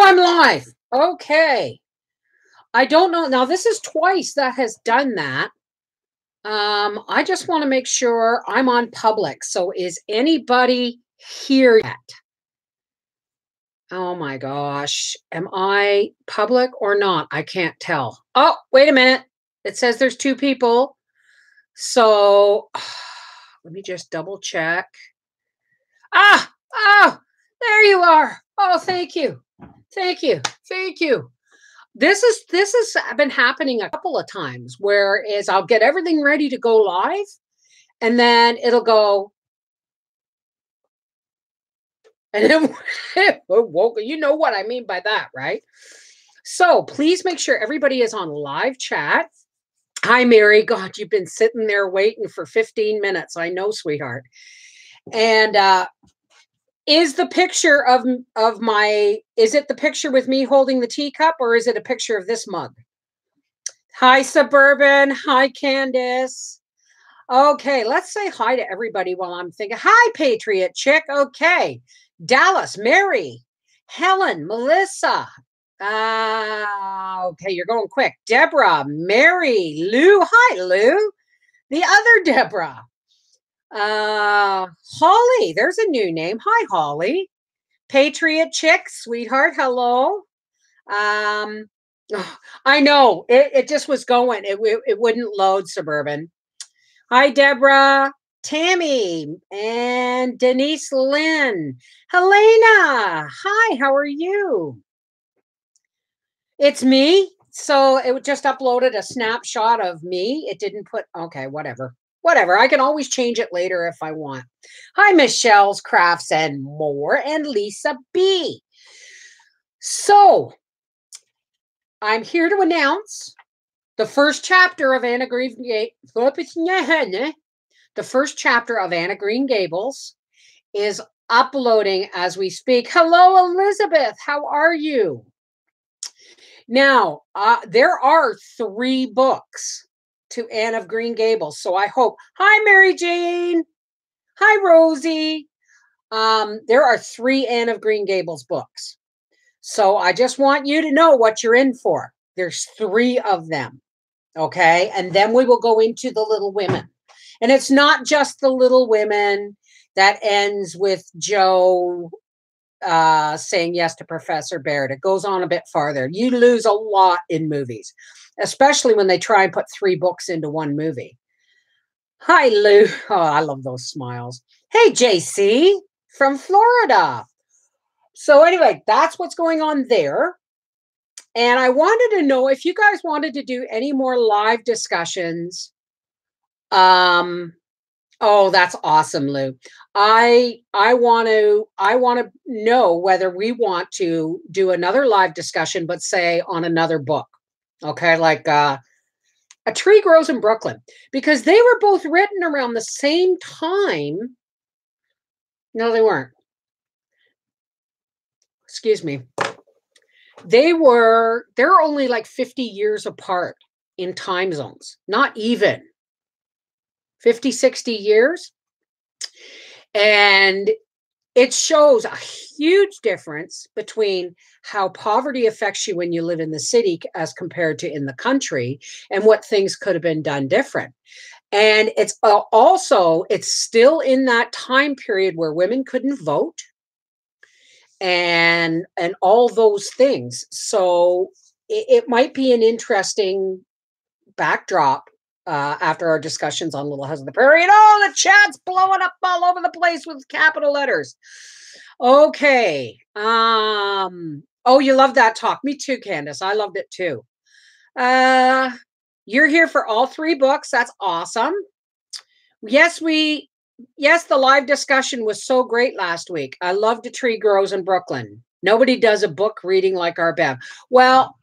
I'm live. Okay. I don't know. Now, this is twice that has done that. I just want to make sure I'm on public. So is anybody here yet? Oh my gosh. Am I public or not? I can't tell. Oh, wait a minute. It says there's two people. So let me just double check. Oh, there you are. Oh, thank you. Thank you. Thank you. This has been happening a couple of times, whereas I'll get everything ready to go live and then it'll go and then you know what I mean by that, right? So please make sure everybody is on live chat. Hi, Mary. God, you've been sitting there waiting for 15 minutes. I know, sweetheart. And is the picture of is it the picture with me holding the teacup, or is it a picture of this mug? Hi, Suburban. Hi, Candace. Okay, let's say hi to everybody while I'm thinking. Hi, Patriot Chick. Okay. Dallas, Mary, Helen, Melissa. Okay, you're going quick. Deborah, Mary, Lou. Hi, Lou. The other Deborah. Holly, there's a new name. Hi, Holly. Patriot Chick, sweetheart. Hello. I know it just was going. It wouldn't load, Suburban. Hi, Deborah, Tammy, and Denise Lynn. Helena. Hi, how are you? It's me. So it just uploaded a snapshot of me. It didn't put, okay, whatever. Whatever. I can always change it later if I want. Hi, Michelle's Crafts and More, and Lisa B. So I'm here to announce the first chapter of Anna Green the first chapter of Anna Green Gables is uploading as we speak. Hello, Elizabeth. How are you? Now, there are 3 books to Anne of Green Gables. So I hope. Hi, Mary Jane. Hi, Rosie. There are 3 Anne of Green Gables books. So I just want you to know what you're in for. There's 3 of them. Okay. And then we will go into the Little Women. And it's not just the Little Women that ends with Joe saying yes to Professor Baird. It goes on a bit farther. You lose a lot in movies, especially when they try and put 3 books into one movie. Hi, Lou. Oh, I love those smiles. Hey, JC from Florida. So anyway, that's what's going on there. And I wanted to know if you guys wanted to do any more live discussions. Oh, that's awesome, Lou. I want to know whether we want to do another live discussion, but say on another book. Okay, like A Tree Grows in Brooklyn, because they were both written around the same time. No, they weren't. Excuse me. They're only like 50 years apart in time zones, not even 50, 60 years. And it shows a huge difference between how poverty affects you when you live in the city as compared to in the country, and what things could have been done different. And it's also, it's still in that time period where women couldn't vote and all those things. So it might be an interesting backdrop after our discussions on Little House of the Prairie. And the chat's blowing up all over the place with capital letters. Okay. Oh, you love that talk. Me too, Candace. I loved it too. You're here for all 3 books. That's awesome. Yes, the live discussion was so great last week. I loved A Tree Grows in Brooklyn. Nobody does a book reading like our Bev. Well,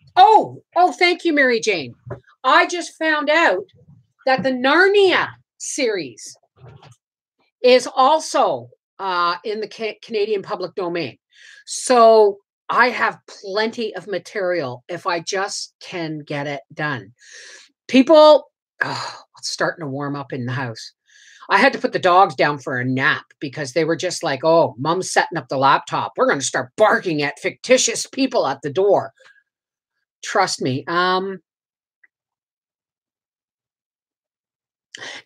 thank you, Mary Jane. I just found out that the Narnia series is also in the Canadian public domain. So I have plenty of material if I just can get it done. People, it's starting to warm up in the house. I had to put the dogs down for a nap because they were just like, oh, mom's setting up the laptop. We're going to start barking at fictitious people at the door. Trust me.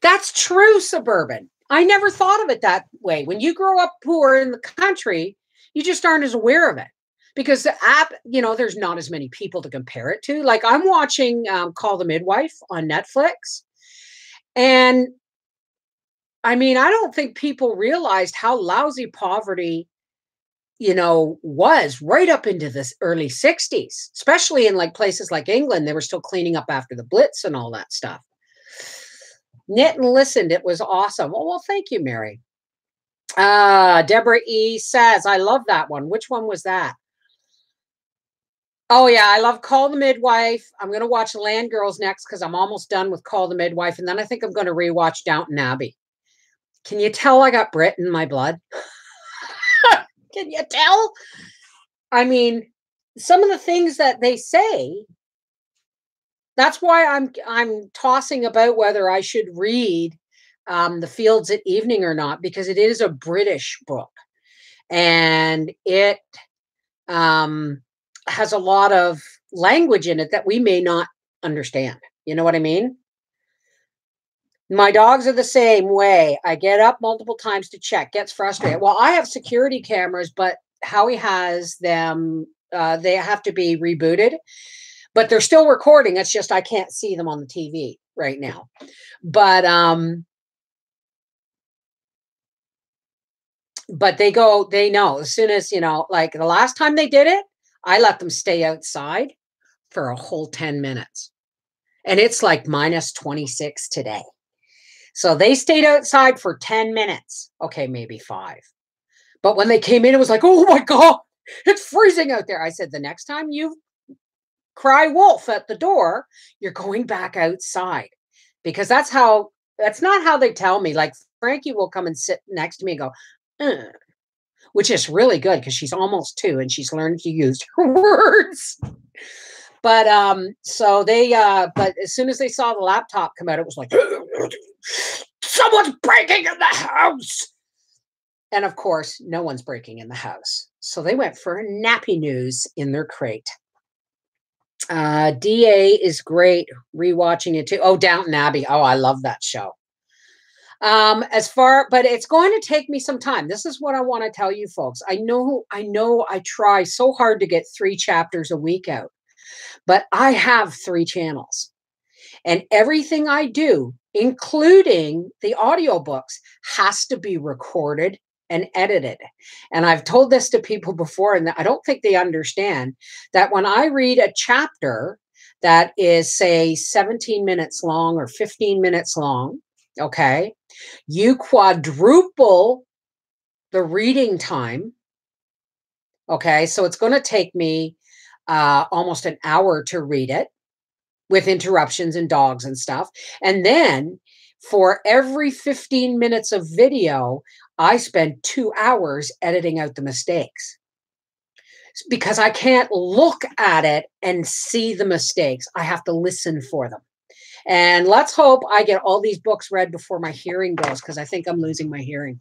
That's true, suburban. I never thought of it that way. When you grow up poor in the country, you just aren't as aware of it because the app, there's not as many people to compare it to. Like I'm watching Call the Midwife on Netflix. And I mean, I don't think people realized how lousy poverty, was right up into the early 60s, especially in like places like England. They were still cleaning up after the Blitz and all that stuff. Knit and listened. It was awesome. Oh, well, thank you, Mary. Deborah E says, I love that one. Which one was that? Oh, yeah. I love Call the Midwife. I'm going to watch Land Girls next because I'm almost done with Call the Midwife. And then I think I'm going to rewatch Downton Abbey. Can you tell I got Brit in my blood? Can you tell? I mean, some of the things that they say, that's why I'm tossing about whether I should read The Fields at Evening or not, because it is a British book. And it has a lot of language in it that we may not understand. You know what I mean? My dogs are the same way. I get up multiple times to check, gets frustrated. Well, I have security cameras, but Howie has them, they have to be rebooted, but they're still recording. It's just I can't see them on the TV right now. But they know as soon as, like the last time they did it, I let them stay outside for a whole 10 minutes. And it's like minus 26 today. So they stayed outside for 10 minutes. Okay, maybe 5. But when they came in, it was like, oh my God, it's freezing out there. I said, the next time you cry wolf at the door, you're going back outside. Because that's not how they tell me. Like Frankie will come and sit next to me and go, which is really good because she's almost 2 and she's learned to use her words. But so they but as soon as they saw the laptop come out, it was like, someone's breaking in the house. And of course, no one's breaking in the house. So they went for a nappy news in their crate. DA is great. Rewatching it too. Oh, Downton Abbey. Oh, I love that show. But it's going to take me some time. This is what I want to tell you folks. I know I try so hard to get 3 chapters a week out, but I have 3 channels and everything I do, including the audiobooks, has to be recorded and edited. And I've told this to people before, and I don't think they understand that when I read a chapter that is, say, 17 minutes long or 15 minutes long, okay, you quadruple the reading time. Okay, so it's going to take me almost an hour to read it with interruptions and dogs and stuff. And then for every 15 minutes of video, I spend 2 hours editing out the mistakes because I can't look at it and see the mistakes. I have to listen for them. And let's hope I get all these books read before my hearing goes, because I think I'm losing my hearing.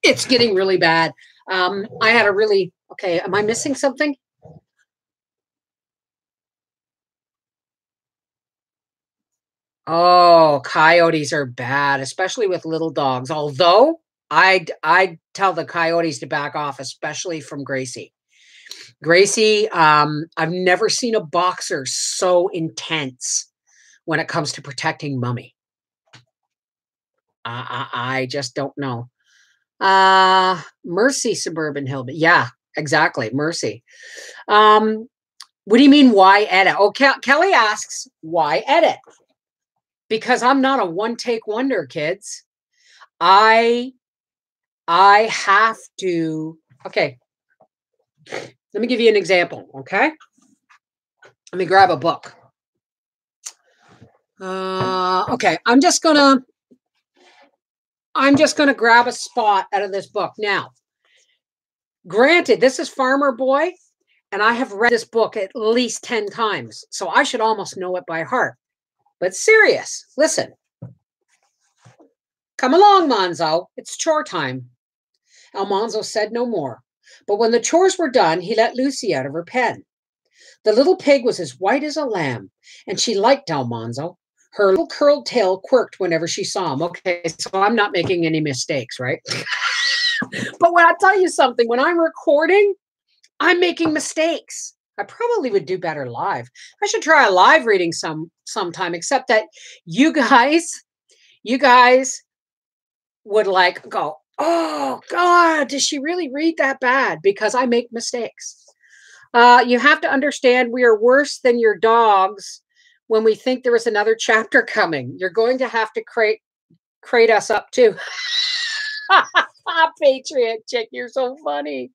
It's getting really bad. Okay, am I missing something? Oh, coyotes are bad, especially with little dogs. Although I'd tell the coyotes to back off, especially from Gracie. Gracie, I've never seen a boxer so intense when it comes to protecting Mummy. I just don't know. Mercy, Suburban Hillbilly. Yeah, exactly. Mercy. What do you mean, why edit? Oh, Kelly asks, why edit? Because I'm not a one-take wonder, kids. I have to, okay. Let me give you an example, okay? Let me grab a book. Okay, I'm just gonna grab a spot out of this book. Now, granted, this is Farmer Boy, and I have read this book at least 10 times, so I should almost know it by heart. But serious, listen. Come along, Monzo. It's chore time. Almanzo said no more, but when the chores were done, he let Lucy out of her pen. The little pig was as white as a lamb, and she liked Almanzo. Her little curled tail quirked whenever she saw him. Okay, so I'm not making any mistakes, right? But when I tell you something, when I'm recording, I'm making mistakes. I probably would do better live. I should try a live reading sometime, except that you guys would like go, oh God, does she really read that bad? Because I make mistakes. You have to understand we are worse than your dogs when we think there is another chapter coming. You're going to have to crate us up too. Patriot chick, you're so funny.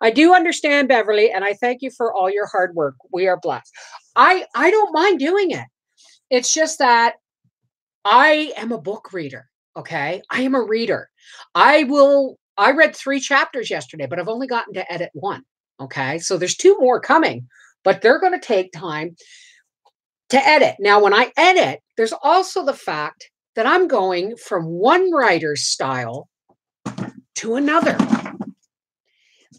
I do understand, Beverly, and I thank you for all your hard work. We are blessed. I don't mind doing it. It's just that I am a book reader. Okay. I am a reader. I read 3 chapters yesterday, but I've only gotten to edit 1. Okay. So there's 2 more coming, but they're going to take time to edit. Now, when I edit, there's also the fact that I'm going from one writer's style to another.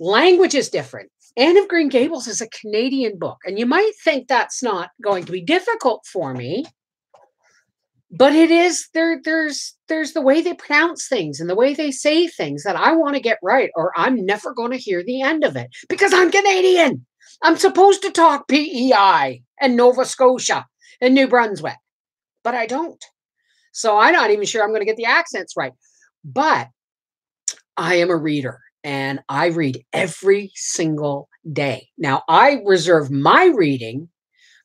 Language is different. Anne of Green Gables is a Canadian book, and you might think that's not going to be difficult for me, but it is. There's the way they pronounce things and the way they say things that I want to get right, or I'm never going to hear the end of it because I'm Canadian. I'm supposed to talk PEI and Nova Scotia and New Brunswick, but I don't. So I'm not even sure I'm going to get the accents right. But I am a reader and I read every single day. Now, I reserve my reading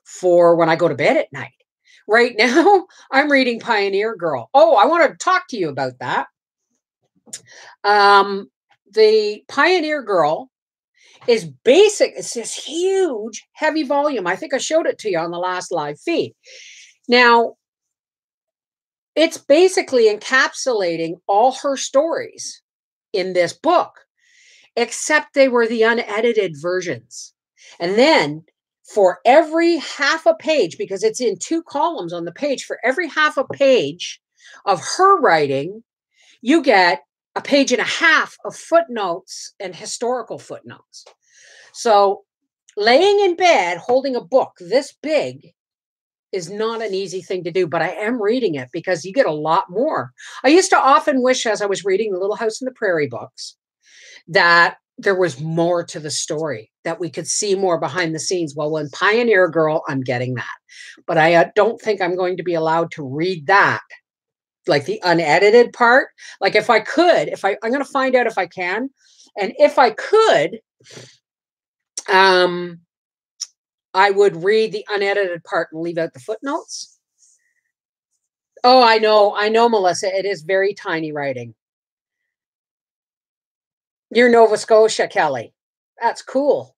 for when I go to bed at night. Right now, I'm reading Pioneer Girl. Oh, I want to talk to you about that. The Pioneer Girl is basic. It's this huge, heavy volume. I think I showed it to you on the last live feed. Now, it's basically encapsulating all her stories in this book, except they were the unedited versions. And then for every half a page, because it's in 2 columns on the page, for every half a page of her writing, you get a page and a half of footnotes and historical footnotes. So laying in bed, holding a book this big is not an easy thing to do, but I am reading it because you get a lot more. I used to often wish, as I was reading the Little House on the Prairie books, that there was more to the story, that we could see more behind the scenes. Well, in Pioneer Girl, I'm getting that, but I don't think I'm going to be allowed to read that, like the unedited part. Like if I could, I'm going to find out if I can. And if I could, I would read the unedited part and leave out the footnotes. Oh, I know, Melissa. It is very tiny writing. You're Nova Scotia, Kelly. That's cool.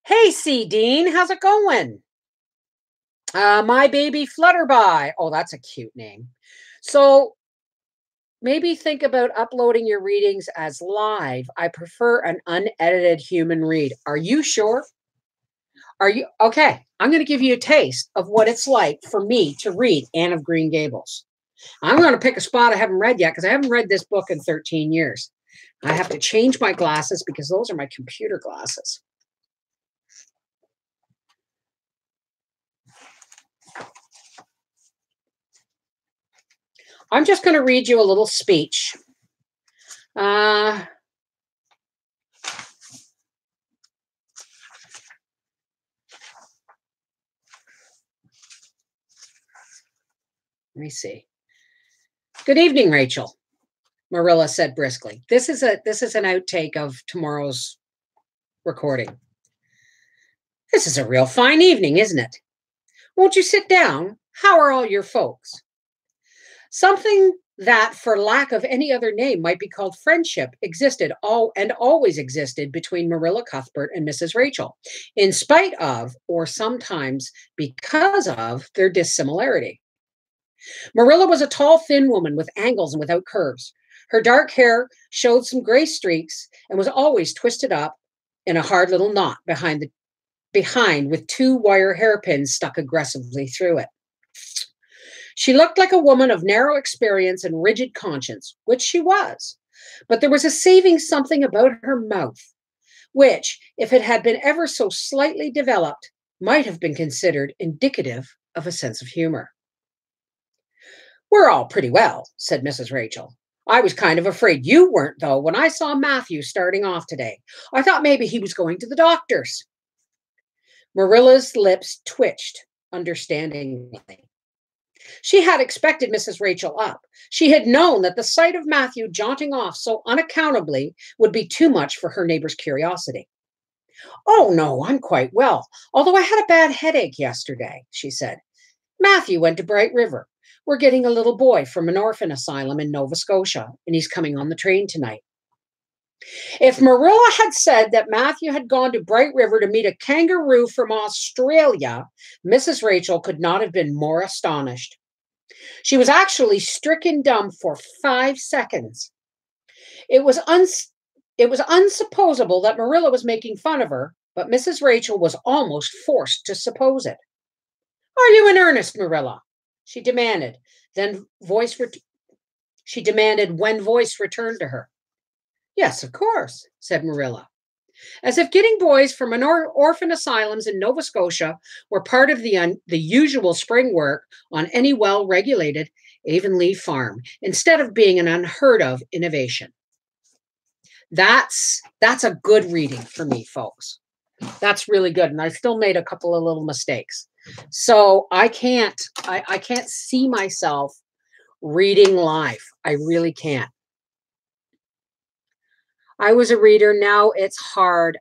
Hey, C. Dean, how's it going? My baby Flutterby. Oh, that's a cute name. So maybe think about uploading your readings as live. I prefer an unedited human read. Are you sure? Are you okay? I'm going to give you a taste of what it's like for me to read Anne of Green Gables. I'm going to pick a spot I haven't read yet because I haven't read this book in 13 years. I have to change my glasses because those are my computer glasses. I'm just going to read you a little speech. Let me see. Good evening, Rachel, Marilla said briskly. This is an outtake of tomorrow's recording. This is a real fine evening, isn't it? Won't you sit down? How are all your folks? Something that, for lack of any other name, might be called friendship existed always existed between Marilla Cuthbert and Mrs. Rachel, in spite of, or sometimes because of, their dissimilarity. Marilla was a tall, thin woman with angles and without curves. Her dark hair showed some gray streaks and was always twisted up in a hard little knot behind with 2 wire hairpins stuck aggressively through it. She looked like a woman of narrow experience and rigid conscience, which she was. But there was a saving something about her mouth, which, if it had been ever so slightly developed, might have been considered indicative of a sense of humor. "We're all pretty well," said Mrs. Rachel. "I was kind of afraid you weren't, though, when I saw Matthew starting off today. I thought maybe he was going to the doctor's." Marilla's lips twitched understandingly. She had expected Mrs. Rachel up. She had known that the sight of Matthew jaunting off so unaccountably would be too much for her neighbor's curiosity. "Oh, no, I'm quite well, although I had a bad headache yesterday," she said. "Matthew went to Bright River. We're getting a little boy from an orphan asylum in Nova Scotia, and he's coming on the train tonight." If Marilla had said that Matthew had gone to Bright River to meet a kangaroo from Australia, Mrs. Rachel could not have been more astonished. She was actually stricken dumb for 5 seconds. It was unsupposable that Marilla was making fun of her, but Mrs. Rachel was almost forced to suppose it. "Are you in earnest, Marilla?" she demanded. She demanded when voice returned to her. "Yes, of course," said Marilla, as if getting boys from an orphan asylums in Nova Scotia were part of the usual spring work on any well-regulated Avonlea farm, instead of being an unheard of innovation. That's a good reading for me, folks. That's really good, and I still made a couple of little mistakes. So I can't see myself reading live. I really can't. I was a reader. Now it's hard.